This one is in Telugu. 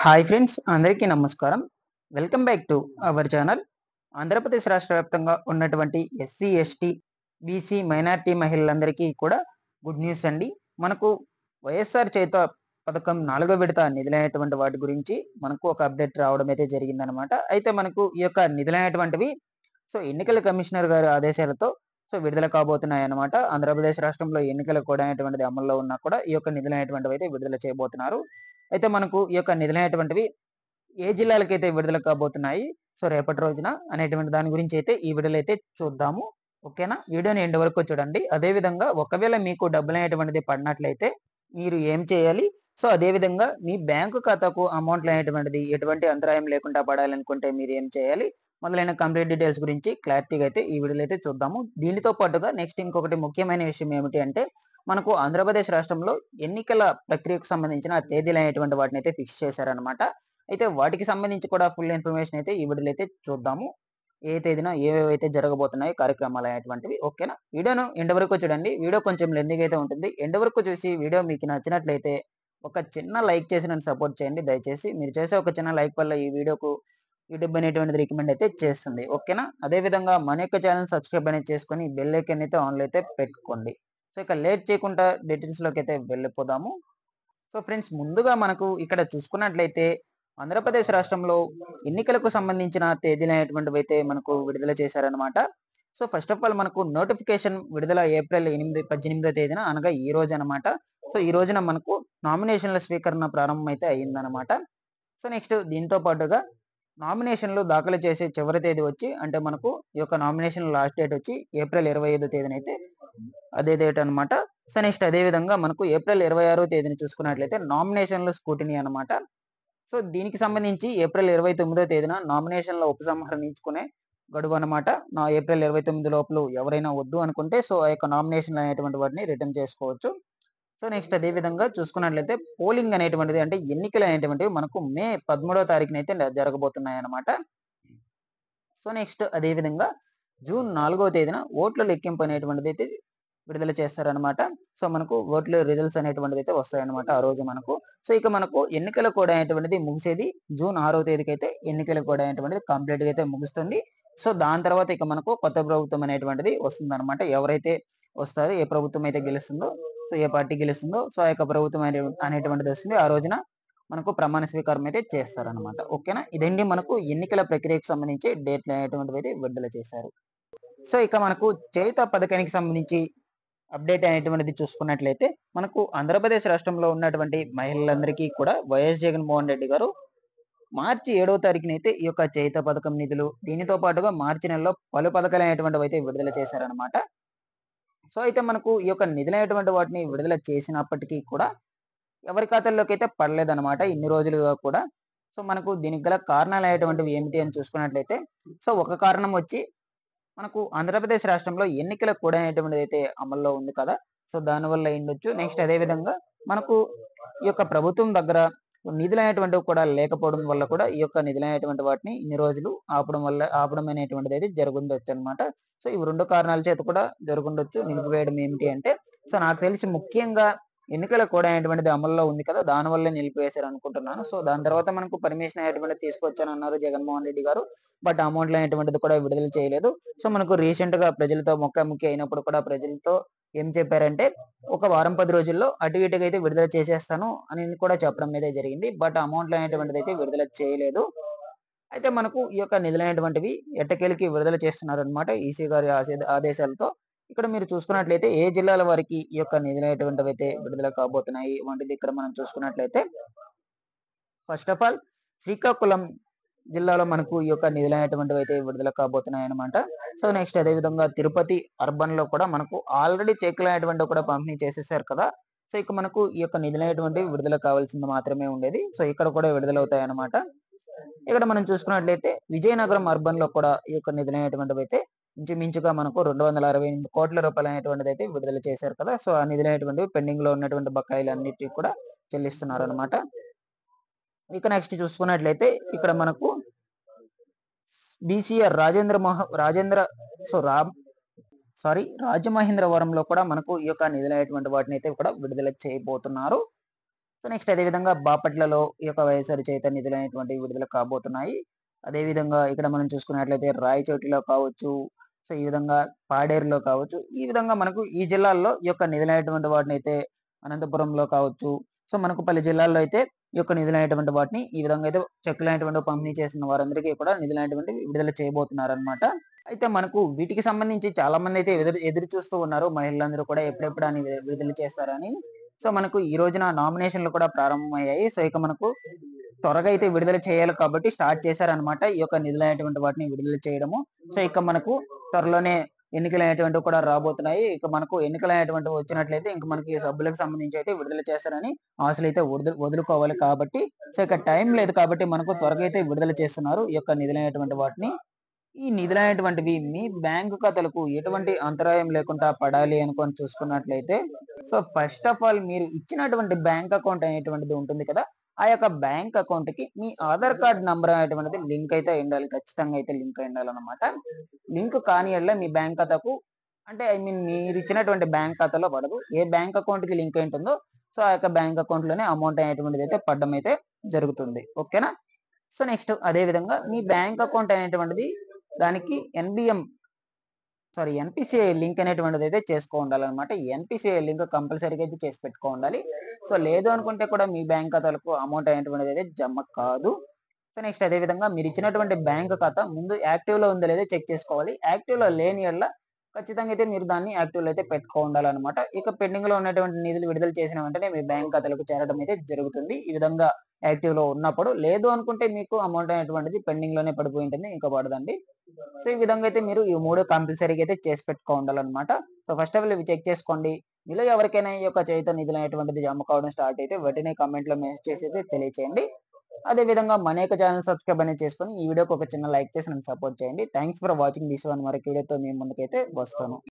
హాయ్ ఫ్రెండ్స్, అందరికీ నమస్కారం. Welcome back to our channel. Andhra Pradesh రాష్ట్ర వ్యాప్తంగా ఉన్నటువంటి ఎస్సీ, ఎస్టీ, బీసీ, మైనారిటీ మహిళలందరికీ కూడా గుడ్ న్యూస్ అండి. మనకు వైఎస్ఆర్ చేయుత పథకం 4వ విడత నిధులైనటువంటి వాటి గురించి మనకు ఒక అప్డేట్ రావడం అయితే జరిగిందనమాట. అయితే మనకు ఈ యొక్క నిధులైనటువంటివి ఎన్నికల కమిషనర్ గారి ఆదేశాలతో విడుదల కాబోతున్నాయన్నమాట. ఆంధ్రప్రదేశ్ రాష్ట్రంలో ఎన్నికల కోడ్ అనేటువంటిది అమల్లో ఉన్నా కూడా ఈ యొక్క నిధులైనటువంటివి అయితే విడుదల చేయబోతున్నారు. అయితే మనకు ఈ యొక్క నిధులైనటువంటివి ఏ జిల్లాలకైతే విడుదల కాబోతున్నాయి రేపటి రోజున అనేటువంటి దాని గురించి అయితే ఈ వీడియోలో అయితే చూద్దాము. ఓకేనా? వీడియోని ఎండ్ వరకు చూడండి. అదే విధంగా ఒకవేళ మీకు డబ్బులు అనేటువంటిది పడినట్లయితే మీరు ఏం చేయాలి? అదే విధంగా మీ బ్యాంకు ఖాతాకు అమౌంట్లు అనేటువంటిది ఎటువంటి అంతరాయం లేకుండా పడాలనుకుంటే మీరు ఏం చేయాలి? మొదలైన కంప్లీట్ డీటెయిల్స్ గురించి క్లారిటీగా అయితే ఈ వీడియోలో అయితే చూద్దాము. దీనితో పాటుగా నెక్స్ట్ ఇంకొకటి ముఖ్యమైన విషయం ఏమిటి అంటే మనకు ఆంధ్రప్రదేశ్ రాష్ట్రంలో ఎన్నికల ప్రక్రియకు సంబంధించిన తేదీలు అనేటువంటి వాటిని అయితే ఫిక్స్ చేశారనమాట. అయితే వాటికి సంబంధించి కూడా ఫుల్ ఇన్ఫర్మేషన్ అయితే ఈ వీడియోలో అయితే చూద్దాము. ఏ తేదీన ఏవేవైతే జరగబోతున్నాయి కార్యక్రమాలు అనేటువంటివి. ఓకేనా? వీడియోను ఎండ్ వరకు చూడండి. వీడియో కొంచెం లెంతీగా అయితే ఉంటుంది. ఎండ్ వరకు చూసి వీడియో మీకు నచ్చినట్లయితే ఒక చిన్న లైక్ చేసి నన్ను సపోర్ట్ చేయండి దయచేసి. మీరు చేసే ఒక చిన్న లైక్ వల్ల ఈ వీడియోకు యూట్యూబ్ అనేటువంటిది రికమెండ్ అయితే చేస్తుంది. ఓకేనా? అదే విధంగా మన యొక్క ఛానల్ సబ్స్క్రైబ్ అనేది చేసుకొని బెల్ ఐకాన్ అయితే ఆన్లో అయితే పెట్టుకోండి. ఇక లేట్ చేయకుండా డీటెయిల్స్ లోకి అయితే వెళ్ళిపోదాము. ఫ్రెండ్స్, ముందుగా మనకు ఇక్కడ చూసుకున్నట్లయితే ఆంధ్రప్రదేశ్ రాష్ట్రంలో ఎన్నికలకు సంబంధించిన తేదీలు అనేటువంటివి అయితే మనకు విడుదల చేశారనమాట. ఫస్ట్ ఆఫ్ ఆల్ మనకు నోటిఫికేషన్ విడుదల ఏప్రిల్ 18వ తేదీన అనగా ఈ రోజు అనమాట. ఈ రోజున మనకు నామినేషన్ల స్వీకరణ ప్రారంభం అయితే అయ్యిందనమాట. నెక్స్ట్ దీంతో పాటుగా నామినేషన్లు దాఖలు చేసే చివరి తేదీ వచ్చి అంటే మనకు ఈ యొక్క నామినేషన్ లాస్ట్ డేట్ వచ్చి ఏప్రిల్ 25వ తేదీన అయితే అదే డేట్ అనమాట. నెక్స్ట్ అదే విధంగా మనకు ఏప్రిల్ 26వ తేదీని చూసుకున్నట్లయితే నామినేషన్ల స్క్రూటినీ అనమాట. దీనికి సంబంధించి ఏప్రిల్ 29వ తేదీన నామినేషన్ల ఉపసంహరించుకునే గడువు అనమాట. ఏప్రిల్ 29 లోపల ఎవరైనా వద్దు అనుకుంటే ఆ యొక్క నామినేషన్ అనేటువంటి వాటిని రిటర్న్ చేసుకోవచ్చు. నెక్స్ట్ అదే విధంగా చూసుకున్నట్లయితే పోలింగ్ అనేటువంటిది అంటే ఎన్నికలు అనేటువంటివి మనకు మే 13వ తారీఖున అయితే జరగబోతున్నాయి అనమాట. నెక్స్ట్ అదే విధంగా జూన్ 4వ తేదీన ఓట్ల లెక్కింపు అనేటువంటిది అయితే విడుదల చేస్తారనమాట. మనకు ఓట్ల రిజల్ట్స్ అనేటువంటిది అయితే వస్తాయన్నమాట ఆ రోజు మనకు. ఇక మనకు ఎన్నికల కోడ్ అనేటువంటిది ముగిసేది జూన్ 6వ తేదీకి అయితే ఎన్నికల కోడ్ అనేటువంటిది కంప్లీట్ గా అయితే ముగుస్తుంది. దాని తర్వాత ఇక మనకు కొత్త ప్రభుత్వం అనేటువంటిది వస్తుంది అనమాట. ఎవరైతే వస్తారో ఏ ప్రభుత్వం అయితే గెలుస్తుందో ఏ పార్టీ గెలుస్తుందో ఆ యొక్క ప్రభుత్వం అనేటువంటిది వస్తుంది. ఆ రోజున మనకు ప్రమాణ స్వీకారం అయితే చేస్తారనమాట. ఓకేనా? ఇదండి మనకు ఎన్నికల ప్రక్రియకు సంబంధించి డేట్లు అనేటువంటివి అయితే విడుదల చేశారు. ఇక మనకు చేయుత పథకానికి సంబంధించి అప్డేట్ అనేటువంటిది చూసుకున్నట్లయితే మనకు ఆంధ్రప్రదేశ్ రాష్ట్రంలో ఉన్నటువంటి మహిళలందరికీ కూడా వైఎస్ జగన్మోహన్ రెడ్డి గారు మార్చి 7వ తారీఖునైతే ఈ యొక్క చేయుత పథకం నిధులు దీనితో పాటుగా మార్చి నెలలో పలు పథకాలు అనేటువంటివి అయితే విడుదల చేశారనమాట. అయితే మనకు ఈ యొక్క నిధులైనటువంటి వాటిని విడుదల చేసినప్పటికీ కూడా ఎవరి ఖాతాల్లోకి అయితే పడలేదన్నమాట ఇన్ని రోజులుగా కూడా. మనకు దీనికి గల కారణాలు అనేటువంటివి ఏమిటి అని చూసుకున్నట్లయితే ఒక కారణం వచ్చి మనకు ఆంధ్రప్రదేశ్ రాష్ట్రంలో ఎన్నికల కోడ్ అనేటువంటిది అయితే అమల్లో ఉంది కదా. దానివల్ల అయ్యుండొచ్చు. నెక్స్ట్ అదే విధంగా మనకు ఈ యొక్క ప్రభుత్వం దగ్గర నిధులు అనేటువంటివి కూడా లేకపోవడం వల్ల కూడా ఈ యొక్క నిధులైనటువంటి వాటిని ఇన్ని రోజులు ఆపడం అనేటువంటిది అయితే జరుగుండొచ్చు అనమాట. ఇవి 2 కారణాల చేత కూడా జరుగుండొచ్చు. నిలిపివేయడం ఏమిటి అంటే నాకు తెలిసి ముఖ్యంగా ఎన్నికల కోడ్ అనేటువంటిది అమల్లో ఉంది కదా, దాని వల్లే నిలిపివేశారు అనుకుంటున్నాను. దాని తర్వాత మనకు పర్మిషన్ అనేటువంటిది తీసుకొచ్చానన్నారు జగన్మోహన్ రెడ్డి గారు. బట్ అమౌంట్లు అనేటువంటిది కూడా విడుదల చేయలేదు. మనకు రీసెంట్ గా ప్రజలతో ముఖాముఖి అయినప్పుడు కూడా ప్రజలతో ఏం చెప్పారంటే ఒక వారం 10 రోజుల్లో అటు ఇటుగా అయితే విడుదల చేసేస్తాను అని కూడా చెప్పడం అయితే జరిగింది. బట్ అమౌంట్లు అనేటువంటిది అయితే విడుదల చేయలేదు. అయితే మనకు ఈ యొక్క నిధులైనటువంటివి ఎట్టకేలకి విడుదల చేస్తున్నారనమాట ఈసీ గారి ఆదేశాలతో. ఇక్కడ మీరు చూసుకున్నట్లయితే ఏ జిల్లాల వారికి ఈ యొక్క నిధులైనటువంటివి అయితే విడుదల కాబోతున్నాయి వంటిది ఇక్కడ మనం చూసుకున్నట్లయితే ఫస్ట్ ఆఫ్ ఆల్ శ్రీకాకుళం జిల్లాలో మనకు ఈ యొక్క నిధులైనటువంటివి అయితే విడుదల కాబోతున్నాయి అనమాట. నెక్స్ట్ అదే విధంగా తిరుపతి అర్బన్ లో కూడా మనకు ఆల్రెడీ చెక్లు అనేటువంటివి కూడా పంపిణీ చేసేసారు కదా. ఇక మనకు ఈ యొక్క నిధులైనటువంటివి విడుదల కావాల్సింది మాత్రమే ఉండేది. ఇక్కడ కూడా విడుదలవుతాయి అనమాట. ఇక్కడ మనం చూసుకున్నట్లయితే విజయనగరం అర్బన్ లో కూడా ఈ యొక్క నిధులైనటువంటివి అయితే ఇంచుమించుగా మనకు 268 కోట్ల రూపాయలు అనేటువంటిది అయితే విడుదల చేశారు కదా. ఆ నిధులైనటువంటివి పెండింగ్ లో ఉన్నటువంటి బకాయిలు అన్నిటికీ కూడా చెల్లిస్తున్నారు అనమాట. ఇక నెక్స్ట్ చూసుకున్నట్లయితే ఇక్కడ మనకు బీసీఆర్ రాజమహేంద్రవరంలో కూడా మనకు ఈ యొక్క నిధులైనటువంటి వాటిని అయితే కూడా విడుదల చేయబోతున్నారు. సో నెక్స్ట్ అదే విధంగా బాపట్లలో ఈ యొక్క వైఎస్ఆర్ చేయుత నిధులనేటువంటివి విడుదల కాబోతున్నాయి. అదే విధంగా ఇక్కడ మనం చూసుకున్నట్లయితే రాయచోటిలో కావచ్చు, సో ఈ విధంగా పాడేరులో కావచ్చు, ఈ విధంగా మనకు ఈ జిల్లాల్లో ఈ యొక్క నిధులైనటువంటి వాటినైతే అనంతపురంలో కావచ్చు, సో మనకు పలు జిల్లాల్లో అయితే ఈ యొక్క నిధులైనటువంటి వాటిని ఈ విధంగా అయితే చెక్కులైనటువంటివి పంపిణీ చేసిన వారందరికీ కూడా నిధులైనటువంటివి విడుదల చేయబోతున్నారనమాట. అయితే మనకు వీటికి సంబంధించి చాలా మంది అయితే ఎదురు చూస్తూ ఉన్నారు. మహిళలందరూ కూడా ఎప్పుడెప్పుడు అని విడుదల చేస్తారని. సో మనకు ఈ రోజున నామినేషన్లు కూడా ప్రారంభమయ్యాయి. సో ఇక మనకు త్వరగా అయితే విడుదల చేయాలి కాబట్టి స్టార్ట్ చేశారనమాట. ఈ యొక్క నిధులైనటువంటి వాటిని విడుదల చేయడము. సో ఇక మనకు త్వరలోనే ఎన్నికలనేటువంటివి కూడా రాబోతున్నాయి. ఇక మనకు ఎన్నికలనేటువంటివి వచ్చినట్లయితే ఇంక మనకి సభ్యులకు సంబంధించి అయితే విడుదల చేస్తారని ఆశలైతే వదులుకోవాలి కాబట్టి, సో ఇక టైం లేదు కాబట్టి మనకు త్వరగా అయితే విడుదల చేస్తున్నారు ఈ యొక్క నిధులైనటువంటి వాటిని. ఈ నిధులైనటువంటివి మీ బ్యాంకు ఖాతాలకు ఎటువంటి అంతరాయం లేకుండా పడాలి అనుకొని చూసుకున్నట్లయితే, సో ఫస్ట్ ఆఫ్ ఆల్ మీరు ఇచ్చినటువంటి బ్యాంక్ అకౌంట్ అనేటువంటిది ఉంటుంది కదా! ఆ యొక్క బ్యాంక్ అకౌంట్‌కి మీ ఆధార్ కార్డ్ నంబర్ అనేటువంటిది లింక్ అయితే అయ్యుండాలి. ఖచ్చితంగా అయితే లింక్ అయ్యుండాలన్నమాట. లింక్ కాని యెడల మీ బ్యాంక్ ఖాతాకు అంటే ఐ మీన్ మీరిచ్చినటువంటి బ్యాంక్ ఖాతాలో పడదు. ఏ బ్యాంక్ అకౌంట్‌కి లింక్ అయి ఉంటుందో, సో ఆ యొక్క బ్యాంక్ అకౌంట్‌లోనే అమౌంట్ అనేటువంటిది అయితే పడడం అయితే జరుగుతుంది. ఓకేనా? సో నెక్స్ట్ అదే విధంగా మీ బ్యాంక్ అకౌంట్ అనేటువంటిది దానికి ఎన్‌పిసిఐ లింక్ అనేటువంటిది అయితే చేసుకో ఉండాలన్నమాట. ఎన్‌పిసిఐ లింక్ కంపల్సరీగా అయితే చేసి పెట్టుకో ఉండాలి. సో లేదు అనుకుంటే కూడా మీ బ్యాంక్ ఖాతాలకు అమౌంట్ అనేటువంటిది అయితే జమ కాదు. సో నెక్స్ట్ అదే విధంగా మీరు ఇచ్చినటువంటి బ్యాంక్ ఖాతా ముందు యాక్టివ్‌లో ఉందో లేదో చెక్ చేసుకోవాలి. యాక్టివ్‌లో లేని యెడల ఖచ్చితంగా అయితే మీరు దాన్ని యాక్టివ్‌లో అయితే పెట్టుకో ఉండాలన్నమాట. ఇక పెండింగ్‌లో ఉన్నటువంటి నిధులు విడుదల చేసిన వెంటనే మీ బ్యాంక్ ఖాతాలకు చేరడం అయితే జరుగుతుంది. ఈ విధంగా యాక్టివ్‌లో ఉన్నప్పుడు. లేదు అనుకుంటే మీకు అమౌంట్ అనేటువంటిది పెండింగ్‌లోనే పడిపోయి ఉంటుంది. ఇంకా పడదండి. సో ఈ విధంగా అయితే మీరు ఈ 3 కంపల్సరీగా అయితే చేసి పెట్టుకో ఉండాలన్నమాట. సో ఫస్ట్ ఆఫ్ ఆల్ ఇవి చెక్ చేసుకోండి. మీలో ఎవరికైనా ఈ యొక్క చేయుత నిధులు అనేటువంటిది జమ కావడం స్టార్ట్ అయితే వెంటనే కామెంట్‌లో మెసేజ్ చేసి అయితే తెలియచేయండి. అదే విధంగా మన యొక్క ఛానెల్ సబ్స్క్రైబ్ అనేది చేసుకొని ఈ వీడియోకి ఒక చిన్న లైక్ చేసి నన్ను సపోర్ట్ చేయండి. Thanks for watching this one. మరొక వీడియోతో మీ ముందుకైతే వస్తాను.